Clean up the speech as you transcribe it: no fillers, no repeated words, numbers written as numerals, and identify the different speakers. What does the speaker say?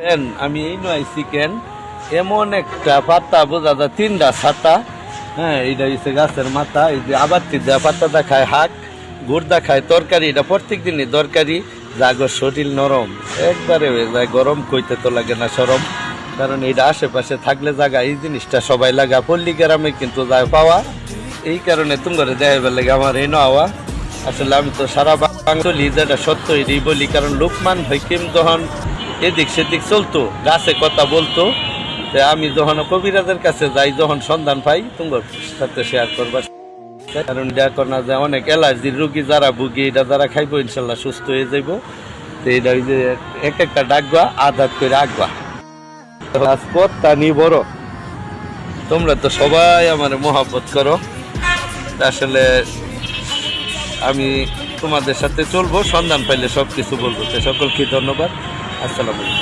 Speaker 1: কেন আমি এই নয় চিকেন এমন একটা পাতা বোঝা যায় 3টা ছাতা। হ্যাঁ, এইটা হচ্ছে গাছের মাথা। এই যে আবার পাতাটা খায় হাক, গুড়দা খায় তরকারি। এটা প্রত্যেক দিনই দরকারি। জাগর শরীর নরম একবারে হয়ে যায়, গরম কইতে তো লাগে না সরম। কারণ এইটা আশেপাশে থাকলে জায়গা এই জিনিসটা সবাই লাগা, পল্লী গ্রামে কিন্তু যায় পাওয়া। এই কারণে তোমার দেখাবার লাগে আমার এই নেওয়া। আসলে আমি তো সারা বাঙালি যেটা সত্য এটাই বলি। কারণ লোকমান হাকিম যখন এদিক সেদিক চলতো, গাছে কথা বলতো, আমি যখন কবিরাজের কাছে যাই, যখন সন্ধান পাই তোমার সাথে শেয়ার করবার। কারণ এটা না যায় অনেক অ্যালার্জির রোগী যারা ভুগি, এটা যারা খাইবো ইনশাল্লাহ সুস্থ হয়ে যাইব। তো এটা ওই যে এক একটা ডাকবা আঘাত করে আঁকবা তা নি বড়। তোমরা তো সবাই আমার মহব্বত করো। আসলে আমি তোমাদের সাথে চলবো, সন্ধান পাইলে সবকিছু বলবো। সকলকে ধন্যবাদ। আসসালামু আলাইকুম।